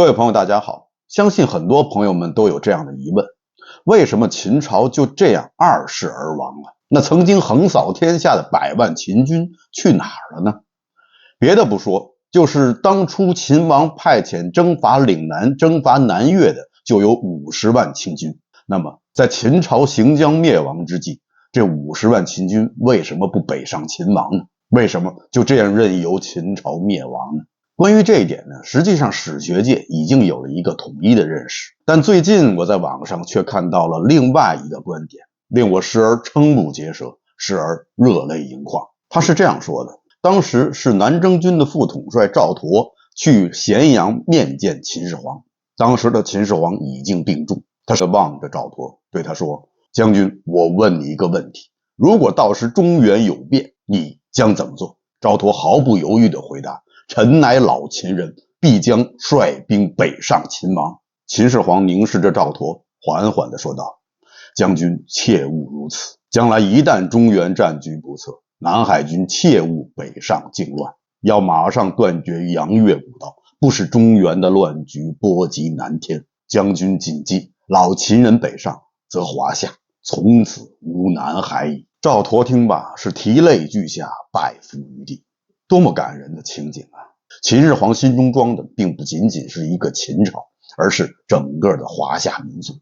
各位朋友大家好，相信很多朋友们都有这样的疑问，为什么秦朝就这样二世而亡了？那曾经横扫天下的100万秦军去哪儿了呢？别的不说，就是当初秦王派遣征伐岭南、征伐南越的就有50万秦军。那么在秦朝行将灭亡之际，这50万秦军为什么不北上秦王呢？为什么就这样任由秦朝灭亡呢？关于这一点呢，实际上史学界已经有了一个统一的认识，但最近我在网上却看到了另外一个观点，令我时而瞠目结舌，时而热泪盈眶。他是这样说的：当时是南征军的副统帅赵佗去咸阳面见秦始皇，当时的秦始皇已经病重，他是望着赵佗对他说：将军，我问你一个问题，如果到时中原有变，你将怎么做？赵佗毫不犹豫地回答：臣乃老秦人，必将率兵北上秦王。秦始皇凝视着赵佗，缓缓地说道：将军切勿如此，将来一旦中原战局不测，南海军切勿北上靖乱，要马上断绝杨越古道，不使中原的乱局波及南天。将军谨记，老秦人北上，则华夏从此无南海矣。赵佗听罢是啼泪俱下，拜伏于地。多么感人的情景啊！秦始皇心中装的并不仅仅是一个秦朝，而是整个的华夏民族。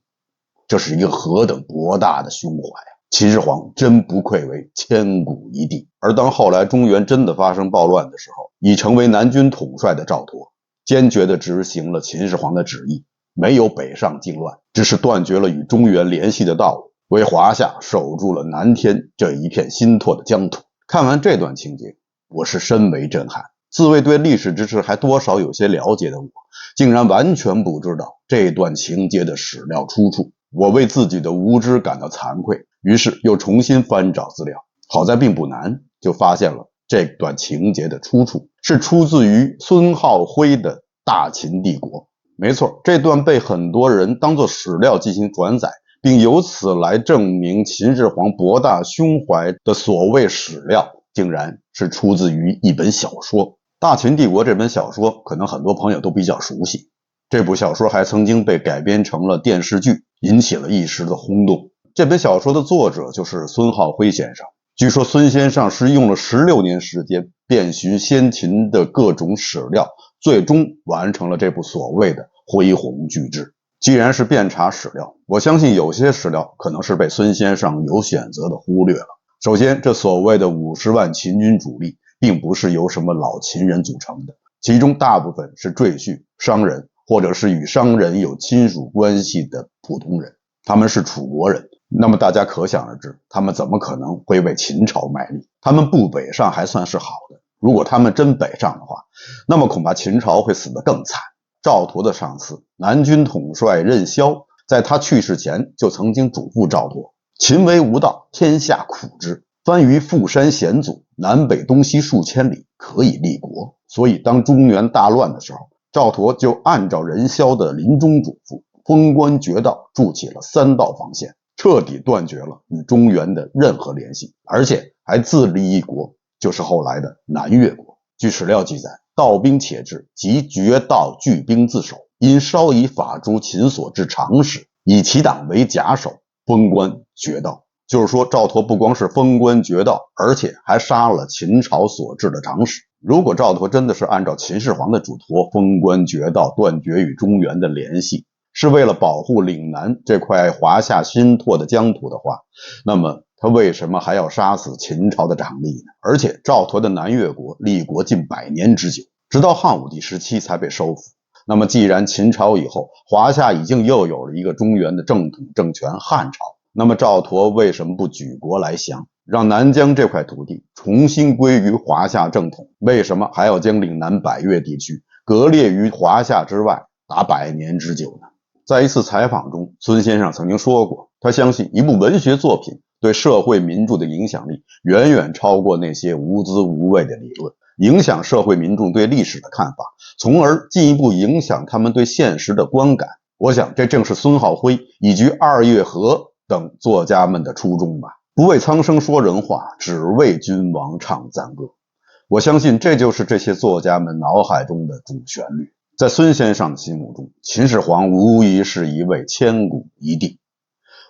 这是一个何等博大的胸怀啊！秦始皇真不愧为千古一帝。而当后来中原真的发生暴乱的时候，已成为南军统帅的赵佗坚决地执行了秦始皇的旨意，没有北上靖乱，只是断绝了与中原联系的道路，为华夏守住了南天这一片新拓的疆土。看完这段情节，我是深为震撼。自谓对历史知识还多少有些了解的我，竟然完全不知道这段情节的史料出处。我为自己的无知感到惭愧，于是又重新翻找资料。好在并不难，就发现了这段情节的出处是出自于孙浩辉的《大秦帝国》。没错，这段被很多人当作史料进行转载，并由此来证明秦始皇博大胸怀的所谓史料，竟然是出自于一本小说。《大秦帝国》这本小说可能很多朋友都比较熟悉，这部小说还曾经被改编成了电视剧，引起了一时的轰动。这本小说的作者就是孙浩辉先生。据说孙先生是用了16年时间遍寻先秦的各种史料，最终完成了这部所谓的恢弘巨制。既然是遍查史料，我相信有些史料可能是被孙先生有选择的忽略了。首先，这所谓的50万秦军主力并不是由什么老秦人组成的，其中大部分是赘婿、商人，或者是与商人有亲属关系的普通人，他们是楚国人。那么大家可想而知，他们怎么可能会为秦朝卖力？他们不北上还算是好的，如果他们真北上的话，那么恐怕秦朝会死得更惨。赵佗的上司南军统帅任嚣，在他去世前就曾经嘱咐赵佗：秦为无道，天下苦之，番于富山险阻，南北东西数千里，可以立国。所以当中原大乱的时候，赵佗就按照任嚣的临终嘱咐，封关绝道，筑起了3道防线，彻底断绝了与中原的任何联系，而且还自立一国，就是后来的南越国。据史料记载，道兵且至，即绝道聚兵自守，因稍以法诛秦所制长史，以其党为假手，封关绝道。就是说，赵佗不光是封关绝道，而且还杀了秦朝所制的长史。如果赵佗真的是按照秦始皇的嘱托封关绝道，断绝与中原的联系，是为了保护岭南这块华夏新拓的疆土的话，那么他为什么还要杀死秦朝的长吏呢？而且赵佗的南越国立国近100年之久，直到汉武帝时期才被收复。那么既然秦朝以后，华夏已经又有了一个中原的正统政权汉朝，那么赵佗为什么不举国来降，让南疆这块土地重新归于华夏正统？为什么还要将岭南百越地区割裂于华夏之外达100年之久呢？在一次采访中，孙先生曾经说过，他相信一部文学作品对社会民众的影响力远远超过那些无滋无味的理论，影响社会民众对历史的看法，从而进一步影响他们对现实的观感。我想这正是孙浩辉以及二月河等作家们的初衷吧。不为苍生说人话，只为君王唱赞歌。我相信这就是这些作家们脑海中的主旋律。在孙先生的心目中，秦始皇无疑是一位千古一帝。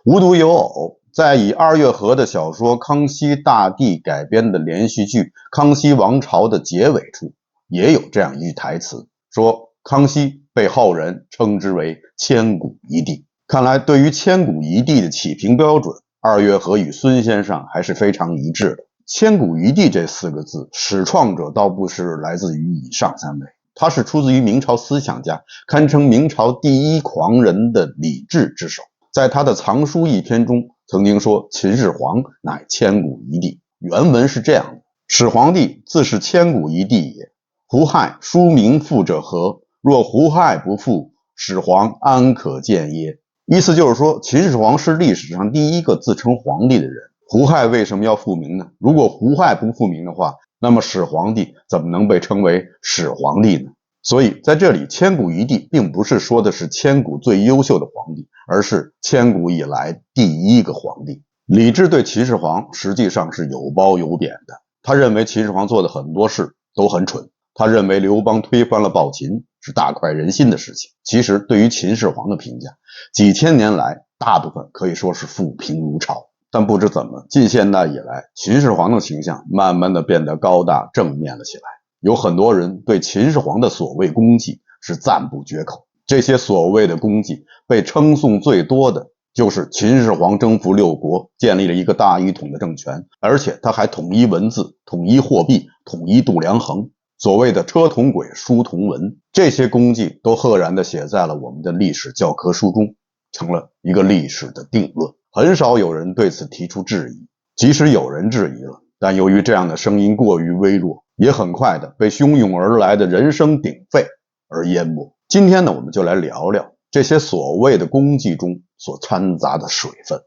无独有偶，在以二月河的小说《康熙大帝》改编的连续剧《康熙王朝》的结尾处，也有这样一句台词，说康熙被后人称之为千古一帝。看来对于千古一帝的起评标准，二月河与孙先生还是非常一致的。千古一帝这4个字，始创者倒不是来自于以上3位，他是出自于明朝思想家，堪称明朝第一狂人的李治之手。在他的藏书一篇中曾经说，秦始皇乃千古一帝。原文是这样的：始皇帝自是千古一帝也，胡亥书名复者何？若胡亥不复，始皇安可见耶？意思就是说，秦始皇是历史上第一个自称皇帝的人。胡亥为什么要复名呢？如果胡亥不复名的话，那么始皇帝怎么能被称为始皇帝呢？所以在这里，千古一帝并不是说的是千古最优秀的皇帝，而是千古以来第一个皇帝。李治对秦始皇实际上是有褒有贬的，他认为秦始皇做的很多事都很蠢，他认为刘邦推翻了暴秦是大快人心的事情。其实对于秦始皇的评价，几千年来大部分可以说是负评如潮。但不知怎么，近现代以来，秦始皇的形象慢慢的变得高大正面了起来。有很多人对秦始皇的所谓功绩是赞不绝口，这些所谓的功绩被称颂最多的就是秦始皇征服6国，建立了一个大一统的政权，而且他还统一文字、统一货币、统一度量衡，所谓的车同轨、书同文，这些功绩都赫然地写在了我们的历史教科书中，成了一个历史的定论。很少有人对此提出质疑，即使有人质疑了，但由于这样的声音过于微弱，也很快的被汹涌而来的人声鼎沸而淹没。今天呢，我们就来聊聊这些所谓的功绩中所掺杂的水分。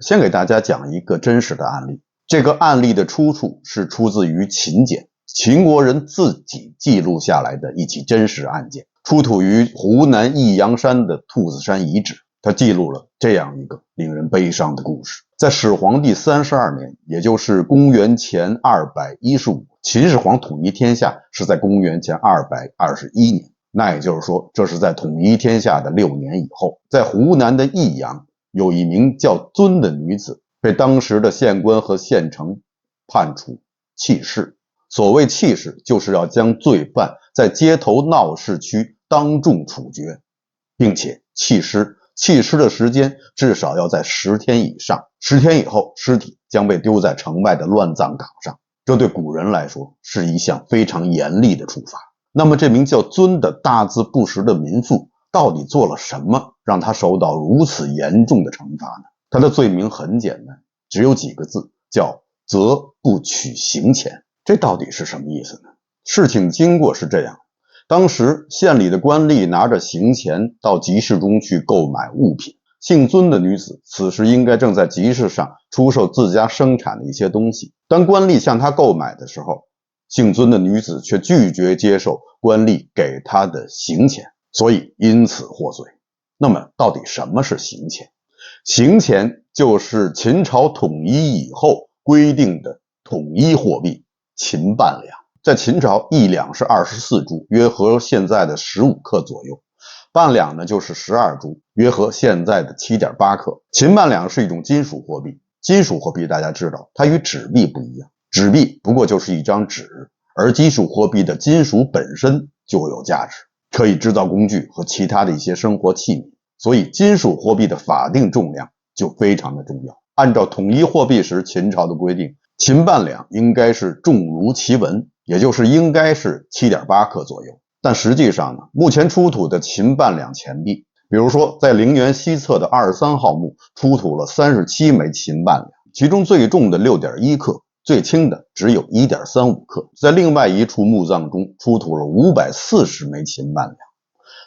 先给大家讲一个真实的案例，这个案例的出处是出自于秦简，秦国人自己记录下来的一起真实案件，出土于湖南益阳山的兔子山遗址。他记录了这样一个令人悲伤的故事。在始皇帝32年，也就是公元前215，秦始皇统一天下是在公元前221年。那也就是说，这是在统一天下的6年以后。在湖南的益阳，有一名叫尊的女子，被当时的县官和县丞判处弃市。所谓弃市，就是要将罪犯在街头闹市区当众处决，并且弃尸的时间至少要在10天以上，10天以后尸体将被丢在城外的乱葬岗上。这对古人来说是一项非常严厉的处罚。那么这名叫尊的大字不识的民妇到底做了什么，让他受到如此严重的惩罚呢？他的罪名很简单，只有几个字，叫责不取刑钱。这到底是什么意思呢？事情经过是这样，当时县里的官吏拿着刑钱到集市中去购买物品，姓尊的女子此时应该正在集市上出售自家生产的一些东西。当官吏向她购买的时候，姓尊的女子却拒绝接受官吏给她的刑钱，所以因此获罪。那么到底什么是刑钱？刑钱就是秦朝统一以后规定的统一货币秦半两。在秦朝，1两是24铢，约合现在的15克左右，半两呢就是12铢，约合现在的7.8克。秦半两是一种金属货币，金属货币大家知道，它与纸币不一样，纸币不过就是一张纸，而金属货币的金属本身就有价值，可以制造工具和其他的一些生活器皿，所以金属货币的法定重量就非常的重要。按照统一货币时秦朝的规定，秦半两应该是重如其文，也就是应该是7.8克左右。但实际上呢，目前出土的秦半两钱币，比如说在陵园西侧的23号墓出土了37枚秦半两，其中最重的 6.1 克，最轻的只有 1.35 克。在另外一处墓葬中出土了540枚秦半两，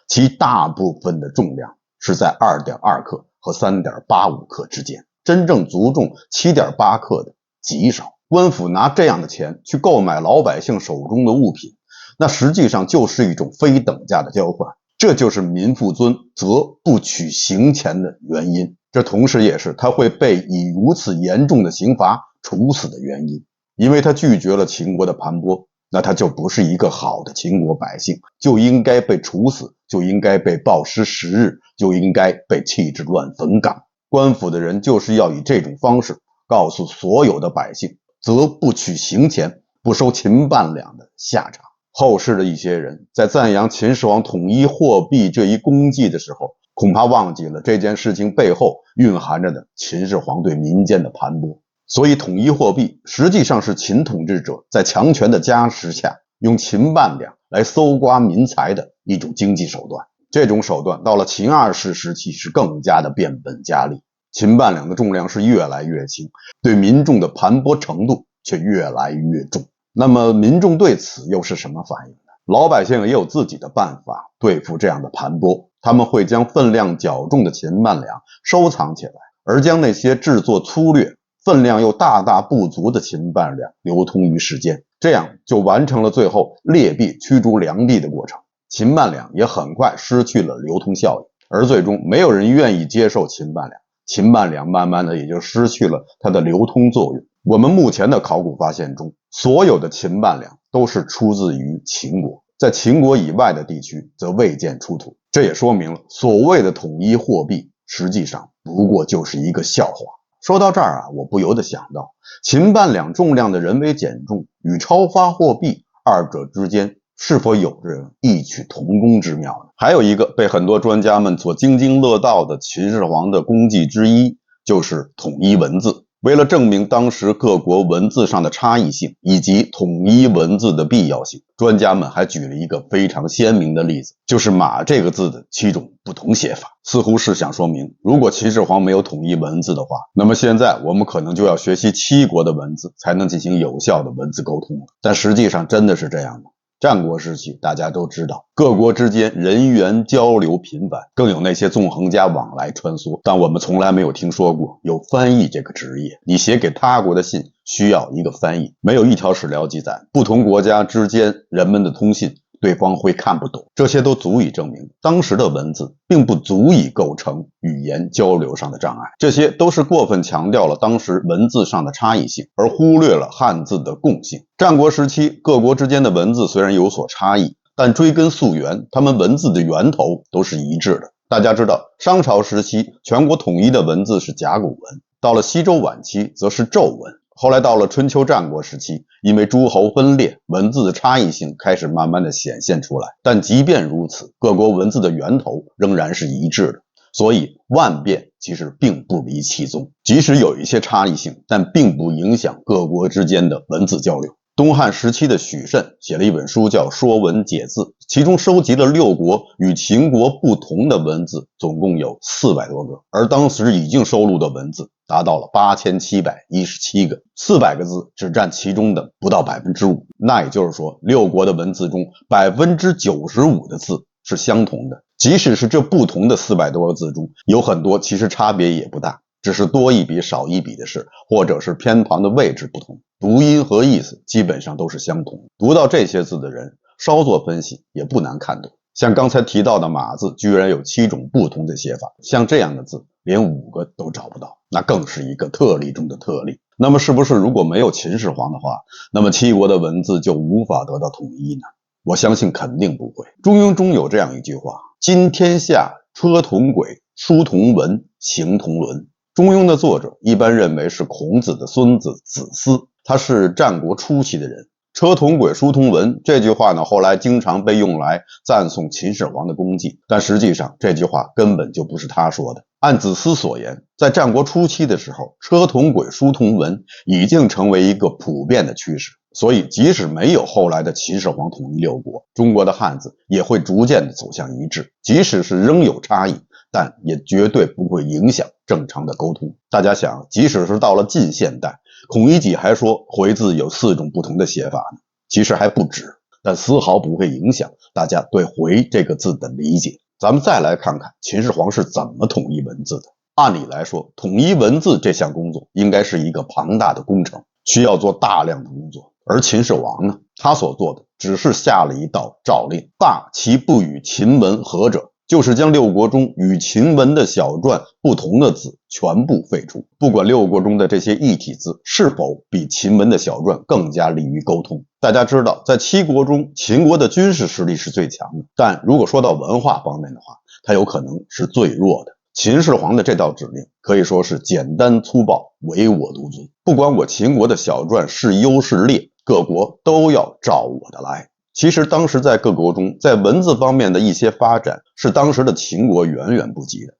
其大部分的重量是在 2.2 克和 3.85 克之间，真正足重 7.8 克的极少。官府拿这样的钱去购买老百姓手中的物品，那实际上就是一种非等价的交换，这就是民妇尊责不取刑钱的原因，这同时也是他会被以如此严重的刑罚处死的原因。因为他拒绝了秦国的盘剥，那他就不是一个好的秦国百姓，就应该被处死，就应该被暴尸10日，就应该被弃之乱坟岗。官府的人就是要以这种方式告诉所有的百姓，则不取刑钱，不收秦半两的下场。后世的一些人在赞扬秦始皇统一货币这一功绩的时候，恐怕忘记了这件事情背后蕴含着的秦始皇对民间的盘剥。所以统一货币实际上是秦统治者在强权的加持下，用秦半两来搜刮民财的一种经济手段。这种手段到了秦2世时期是更加的变本加厉，秦半两的重量是越来越轻，对民众的盘剥程度却越来越重。那么民众对此又是什么反应呢？老百姓也有自己的办法对付这样的盘剥，他们会将分量较重的秦半两收藏起来，而将那些制作粗略、分量又大大不足的秦半两流通于世间，这样就完成了最后劣币驱逐良币的过程。秦半两也很快失去了流通效应，而最终没有人愿意接受秦半两，秦半两慢慢的也就失去了它的流通作用。我们目前的考古发现中，所有的秦半两都是出自于秦国，在秦国以外的地区则未见出土。这也说明了所谓的统一货币实际上不过就是一个笑话。说到这儿我不由得想到，秦半两重量的人为减重与超发货币二者之间是否有着异曲同工之妙呢？还有一个被很多专家们所津津乐道的秦始皇的功绩之一，就是统一文字。为了证明当时各国文字上的差异性以及统一文字的必要性，专家们还举了一个非常鲜明的例子，就是马这个字的7种不同写法。似乎是想说明，如果秦始皇没有统一文字的话，那么现在我们可能就要学习7国的文字才能进行有效的文字沟通了。但实际上真的是这样吗？战国时期大家都知道，各国之间人员交流频繁，更有那些纵横家往来穿梭，但我们从来没有听说过有翻译这个职业。你写给他国的信需要一个翻译，没有一条史料记载不同国家之间人们的通信对方会看不懂，这些都足以证明当时的文字并不足以构成语言交流上的障碍。这些都是过分强调了当时文字上的差异性，而忽略了汉字的共性。战国时期各国之间的文字虽然有所差异，但追根溯源，他们文字的源头都是一致的。大家知道，商朝时期全国统一的文字是甲骨文，到了西周晚期则是纣文。后来到了春秋战国时期，因为诸侯分裂，文字的差异性开始慢慢的显现出来，但即便如此，各国文字的源头仍然是一致的，所以万变其实并不离其宗。即使有一些差异性，但并不影响各国之间的文字交流。东汉时期的许慎写了一本书叫《说文解字》，其中收集了6国与秦国不同的文字，总共有400多个，而当时已经收录的文字达到了8717个，400个字只占其中的不到 5%， 那也就是说6国的文字中 95% 的字是相同的。即使是这不同的400多个字中，有很多其实差别也不大，只是多一笔少一笔的事，或者是偏旁的位置不同，读音和意思基本上都是相同的。读到这些字的人稍作分析也不难看懂。像刚才提到的马字居然有7种不同的写法，像这样的字连5个都找不到，那更是一个特例中的特例。那么是不是如果没有秦始皇的话，那么7国的文字就无法得到统一呢？我相信肯定不会。中庸中有这样一句话：今天下车同轨，书同文，行同伦。中庸的作者一般认为是孔子的孙子子思，他是战国初期的人。车同轨，书同文这句话呢，后来经常被用来赞颂秦始皇的功绩，但实际上这句话根本就不是他说的。按子思所言，在战国初期的时候，车同轨，书同文已经成为一个普遍的趋势。所以即使没有后来的秦始皇统一6国，中国的汉字也会逐渐的走向一致，即使是仍有差异，但也绝对不会影响正常的沟通。大家想，即使是到了近现代，孔乙己还说回字有4种不同的写法呢，其实还不止，但丝毫不会影响大家对回这个字的理解。咱们再来看看秦始皇是怎么统一文字的。按理来说，统一文字这项工作应该是一个庞大的工程，需要做大量的工作。而秦始皇呢，他所做的只是下了一道诏令：罢其不与秦文合者，就是将六国中与秦文的小篆不同的字全部废除。不管六国中的这些异体字是否比秦文的小篆更加利于沟通。大家知道，在七国中，秦国的军事实力是最强的，但如果说到文化方面的话，它有可能是最弱的。秦始皇的这道指令可以说是简单粗暴，唯我独尊。不管我秦国的小篆是优是劣，各国都要照我的来。其实当时在各国中，在文字方面的一些发展是当时的秦国远远不及的。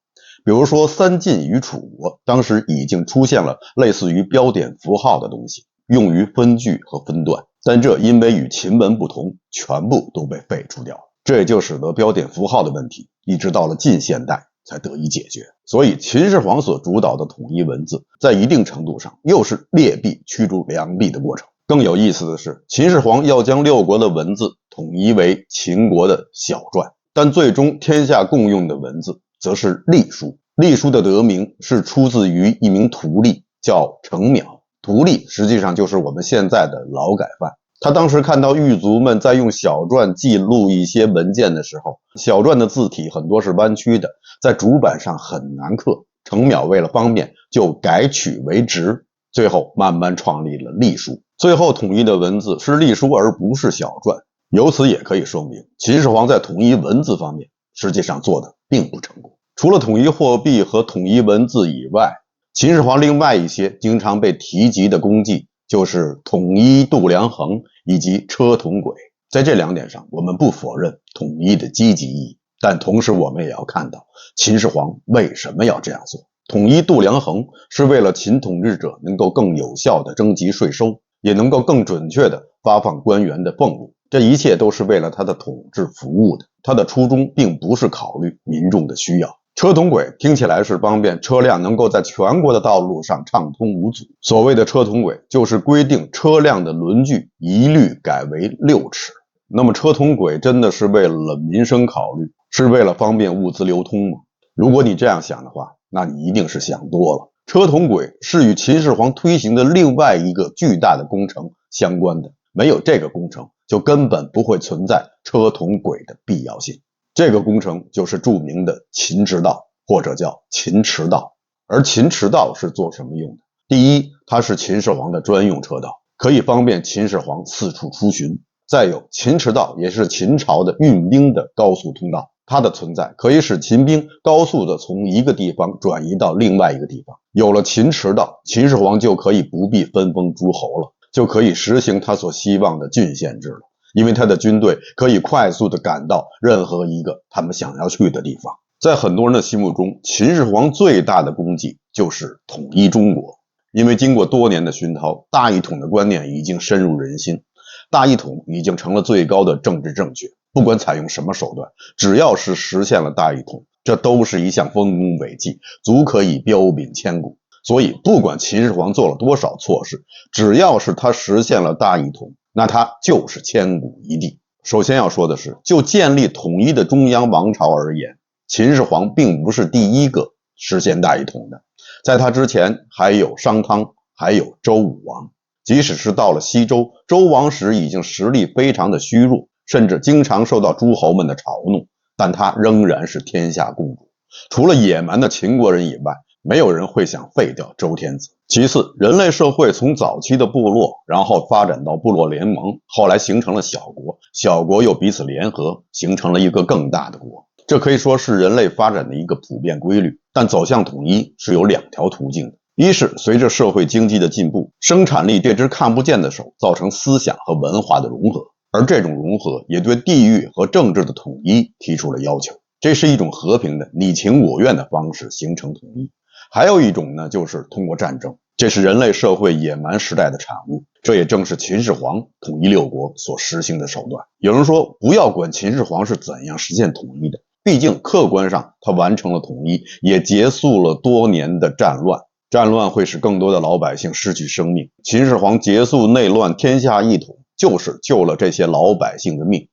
比如说三晋与楚国，当时已经出现了类似于标点符号的东西，用于分句和分段，但这因为与秦文不同，全部都被废除掉了。这也就使得标点符号的问题一直到了近现代才得以解决。所以秦始皇所主导的统一文字，在一定程度上又是劣币驱逐良币的过程。更有意思的是，秦始皇要将六国的文字统一为秦国的小篆，但最终天下共用的文字则是隶书。隶书的得名是出自于一名徒隶，叫程邈。徒隶实际上就是我们现在的劳改犯。他当时看到狱卒们在用小篆记录一些文件的时候，小篆的字体很多是弯曲的，在竹板上很难刻。程邈为了方便，就改取为直，最后慢慢创立了隶书。最后统一的文字是隶书而不是小篆，由此也可以说明秦始皇在统一文字方面实际上做的并不成功。除了统一货币和统一文字以外，秦始皇另外一些经常被提及的功绩就是统一度量衡以及车同轨。在这两点上，我们不否认统一的积极意义，但同时我们也要看到秦始皇为什么要这样做。统一度量衡是为了秦统治者能够更有效地征集税收，也能够更准确地发放官员的俸禄，这一切都是为了他的统治服务的。他的初衷并不是考虑民众的需要。车同轨听起来是方便车辆能够在全国的道路上畅通无阻。所谓的车同轨，就是规定车辆的轮距一律改为6尺。那么车同轨真的是为了民生考虑，是为了方便物资流通吗？如果你这样想的话，那你一定是想多了。车同轨是与秦始皇推行的另外一个巨大的工程相关的，没有这个工程，就根本不会存在车同轨的必要性。这个工程就是著名的秦直道，或者叫秦驰道。而秦驰道是做什么用的？第一，它是秦始皇的专用车道，可以方便秦始皇四处出巡。再有，秦驰道也是秦朝的运兵的高速通道，它的存在可以使秦兵高速的从一个地方转移到另外一个地方。有了秦驰道，秦始皇就可以不必分封诸侯了，就可以实行他所希望的郡县制了。因为他的军队可以快速地赶到任何一个他们想要去的地方。在很多人的心目中，秦始皇最大的功绩就是统一中国。因为经过多年的熏陶，大一统的观念已经深入人心，大一统已经成了最高的政治正确。不管采用什么手段，只要是实现了大一统，这都是一项丰功伟绩，足可以彪炳千古。所以不管秦始皇做了多少错事，只要是他实现了大一统，那他就是千古一帝。首先要说的是，就建立统一的中央王朝而言，秦始皇并不是第一个实现大一统的。在他之前还有商汤，还有周武王。即使是到了西周，周王时已经实力非常的虚弱，甚至经常受到诸侯们的嘲弄，但他仍然是天下共主。除了野蛮的秦国人以外，没有人会想废掉周天子。其次，人类社会从早期的部落，然后发展到部落联盟，后来形成了小国，小国又彼此联合，形成了一个更大的国。这可以说是人类发展的一个普遍规律。但走向统一是有两条途径的。一是随着社会经济的进步，生产力这只看不见的手造成思想和文化的融合，而这种融合也对地域和政治的统一提出了要求。这是一种和平的你情我愿的方式形成统一。还有一种呢，就是通过战争，这是人类社会野蛮时代的产物，这也正是秦始皇统一六国所实行的手段。有人说，不要管秦始皇是怎样实现统一的，毕竟客观上他完成了统一，也结束了多年的战乱。战乱会使更多的老百姓失去生命，秦始皇结束内乱，天下一统，就是救了这些老百姓的命。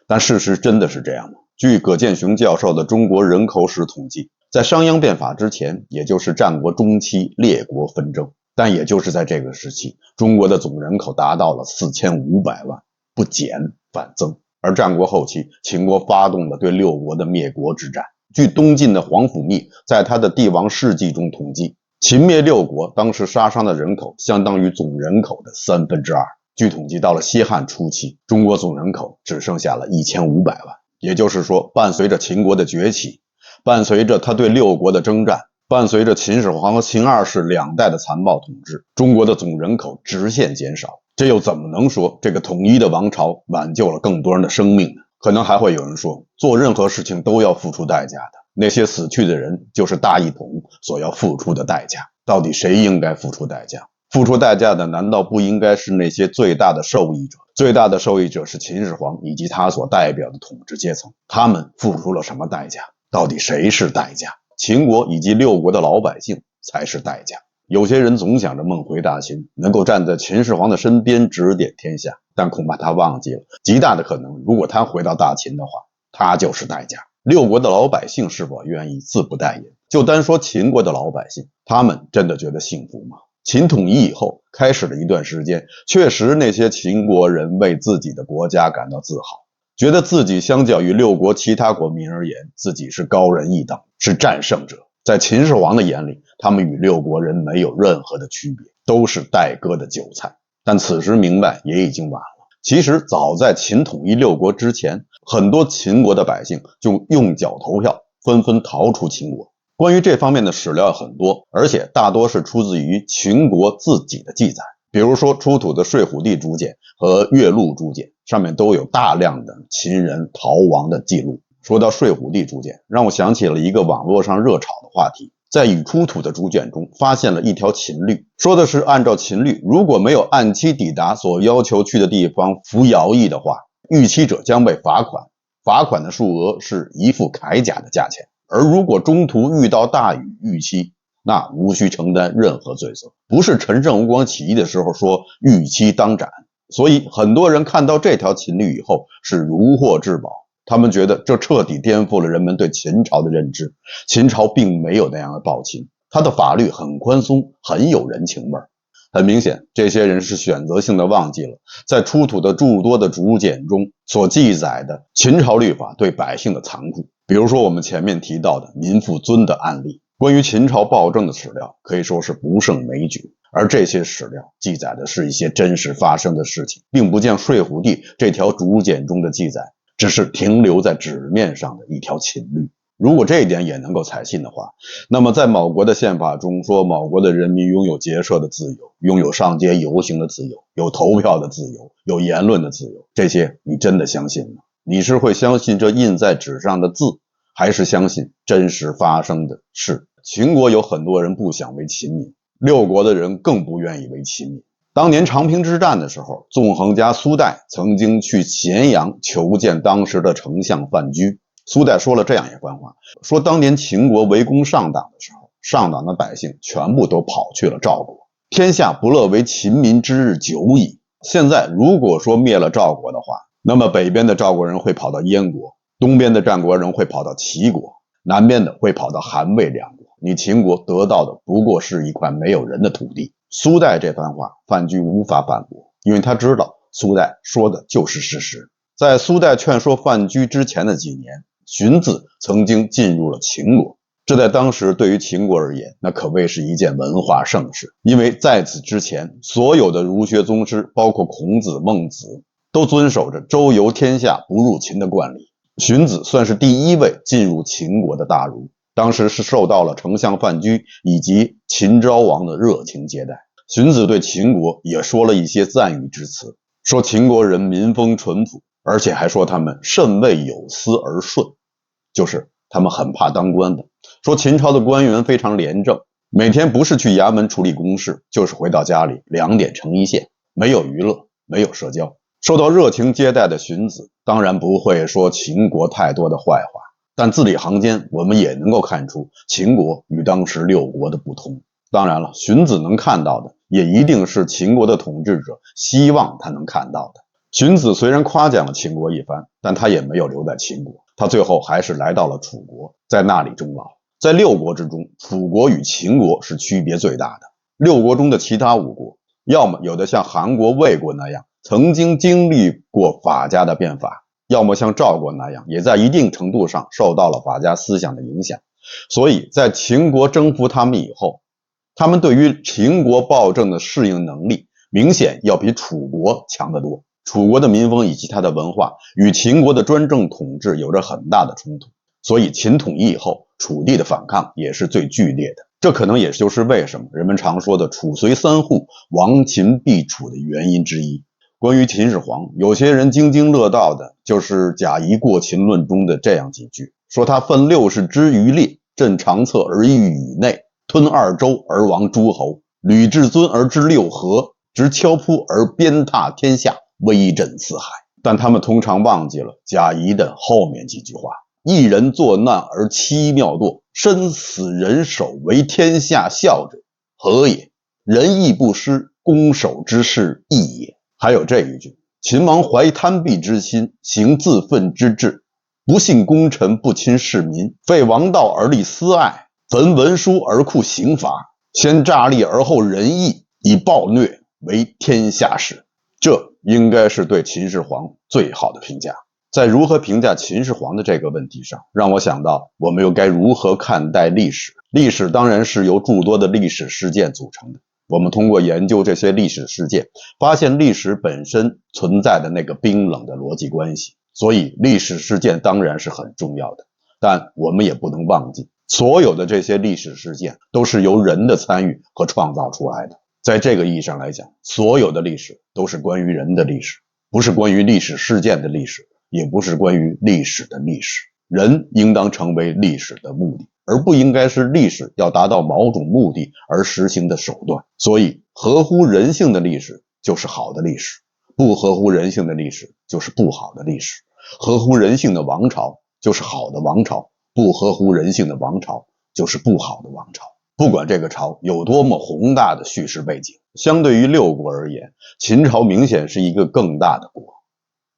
但事实真的是这样吗？据葛剑雄教授的中国人口史统计，在商鞅变法之前，也就是战国中期列国纷争，但也就是在这个时期，中国的总人口达到了4500万，不减反增。而战国后期，秦国发动了对六国的灭国之战。据东晋的皇甫谧在他的帝王世纪中统计，秦灭六国当时杀伤的人口相当于总人口的2/3。据统计，到了西汉初期，中国总人口只剩下了1500万。也就是说，伴随着秦国的崛起，伴随着他对六国的征战，伴随着秦始皇和秦二世2代的残暴统治，中国的总人口直线减少。这又怎么能说这个统一的王朝挽救了更多人的生命呢？可能还会有人说，做任何事情都要付出代价的，那些死去的人就是大一统所要付出的代价。到底谁应该付出代价？付出代价的难道不应该是那些最大的受益者？最大的受益者是秦始皇以及他所代表的统治阶层，他们付出了什么代价？到底谁是代价？秦国以及六国的老百姓才是代价。有些人总想着梦回大秦，能够站在秦始皇的身边指点天下，但恐怕他忘记了，极大的可能，如果他回到大秦的话，他就是代价。六国的老百姓是否愿意，自不待言。就单说秦国的老百姓，他们真的觉得幸福吗？秦统一以后开始了一段时间，确实那些秦国人为自己的国家感到自豪，觉得自己相较于六国其他国民而言，自己是高人一等，是战胜者。在秦始皇的眼里，他们与六国人没有任何的区别，都是待割的韭菜。但此时明白也已经晚了。其实早在秦统一六国之前，很多秦国的百姓就用脚投票，纷纷逃出秦国。关于这方面的史料很多，而且大多是出自于秦国自己的记载。比如说出土的睡虎地竹简和岳麓竹简，上面都有大量的秦人逃亡的记录。说到睡虎地竹简，让我想起了一个网络上热炒的话题。在已出土的竹简中发现了一条秦律，说的是按照秦律，如果没有按期抵达所要求去的地方服徭役的话，逾期者将被罚款，罚款的数额是1副铠甲的价钱。而如果中途遇到大雨逾期，那无需承担任何罪责。不是陈胜吴广起义的时候说逾期当斩。所以很多人看到这条秦律以后是如获至宝，他们觉得这彻底颠覆了人们对秦朝的认知。秦朝并没有那样的暴秦，它的法律很宽松，很有人情味。很明显，这些人是选择性的忘记了在出土的诸多的竹简中所记载的秦朝律法对百姓的残酷。比如说我们前面提到的民妇尊的案例，关于秦朝暴政的史料可以说是不胜枚举。而这些史料记载的是一些真实发生的事情，并不像睡虎地这条竹简中的记载只是停留在纸面上的一条秦律。如果这一点也能够采信的话，那么在某国的宪法中说某国的人民拥有结社的自由，拥有上街游行的自由，有投票的自由，有言论的自由，这些你真的相信吗？你是会相信这印在纸上的字，还是相信真实发生的事？秦国有很多人不想为秦民，六国的人更不愿意为秦民。当年长平之战的时候，纵横家苏代曾经去咸阳求见当时的丞相范雎。苏代说了这样一番话，说当年秦国围攻上党的时候，上党的百姓全部都跑去了赵国，天下不乐为秦民之日久矣。现在如果说灭了赵国的话，那么北边的赵国人会跑到燕国，东边的战国人会跑到齐国，南边的会跑到韩魏两国，你秦国得到的不过是一块没有人的土地。苏代这番话范雎无法反驳，因为他知道苏代说的就是事实。在苏代劝说范雎之前的几年，荀子曾经进入了秦国，这在当时对于秦国而言，那可谓是一件文化盛事。因为在此之前，所有的儒学宗师，包括孔子、孟子，都遵守着周游天下不入秦的惯例。荀子算是第一位进入秦国的大儒，当时是受到了丞相范雎以及秦昭王的热情接待。荀子对秦国也说了一些赞誉之词，说秦国人民风淳朴，而且还说他们甚为有司而顺，就是他们很怕当官的。说秦朝的官员非常廉政，每天不是去衙门处理公事，就是回到家里2点成一线，没有娱乐，没有社交。受到热情接待的荀子当然不会说秦国太多的坏话，但字里行间我们也能够看出秦国与当时六国的不同。当然了，荀子能看到的也一定是秦国的统治者希望他能看到的。荀子虽然夸奖了秦国一番，但他也没有留在秦国，他最后还是来到了楚国，在那里终老。在六国之中，楚国与秦国是区别最大的。六国中的其他5国，要么有的像韩国、魏国那样曾经经历过法家的变法，要么像赵国那样，也在一定程度上受到了法家思想的影响。所以在秦国征服他们以后，他们对于秦国暴政的适应能力明显要比楚国强得多。楚国的民风以及它的文化与秦国的专政统治有着很大的冲突，所以秦统一以后，楚地的反抗也是最剧烈的。这可能也就是为什么人们常说的楚随三户，亡秦必楚的原因之一。关于秦始皇，有些人津津乐道的就是贾谊过秦论中的这样几句，说他奋60之余烈，镇长策而一宇内，吞2州而亡诸侯，履至尊而知6合，执敲扑而鞭挞天下，威震四海。但他们通常忘记了贾谊的后面几句话：一人作难而妻妙堕，身死人手为天下笑者，何也？仁义不施，攻守之势异也。还有这一句：秦王怀贪鄙之心，行自愤之志，不信功臣，不亲市民，废王道而立私爱，焚文书而酷刑罚，先诈立而后仁义，以暴虐为天下事。这应该是对秦始皇最好的评价。在如何评价秦始皇的这个问题上，让我想到我们又该如何看待历史。历史当然是由诸多的历史事件组成的。我们通过研究这些历史事件，发现历史本身存在的那个冰冷的逻辑关系。所以历史事件当然是很重要的，但我们也不能忘记，所有的这些历史事件都是由人的参与和创造出来的。在这个意义上来讲，所有的历史都是关于人的历史，不是关于历史事件的历史，也不是关于历史的历史。人应当成为历史的目的，而不应该是历史要达到某种目的而实行的手段。所以合乎人性的历史就是好的历史，不合乎人性的历史就是不好的历史。合乎人性的王朝就是好的王朝，不合乎人性的王朝就是不好的王朝。不管这个朝有多么宏大的叙事背景，相对于六国而言，秦朝明显是一个更大的国，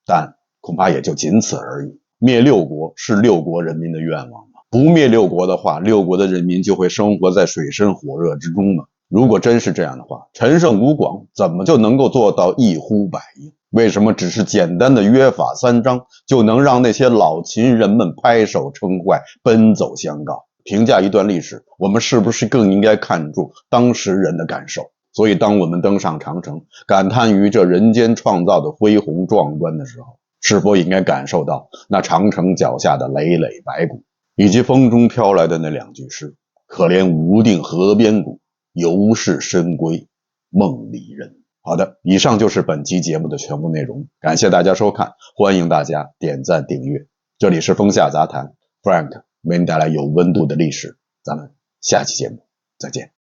但恐怕也就仅此而已。灭六国是六国人民的愿望吗？不灭六国的话，六国的人民就会生活在水深火热之中吗？如果真是这样的话，陈胜吴广怎么就能够做到一呼百应？为什么只是简单的约法3章就能让那些老秦人们拍手称快，奔走相告？评价一段历史，我们是不是更应该看重当时人的感受？所以当我们登上长城，感叹于这人间创造的恢宏壮观的时候，是否应该感受到那长城脚下的累累白骨，以及风中飘来的那2句诗：可怜无定河边骨，犹是深闺梦里人。好的，以上就是本期节目的全部内容，感谢大家收看，欢迎大家点赞订阅。这里是风下杂谈 Frank， 为您带来有温度的历史，咱们下期节目再见。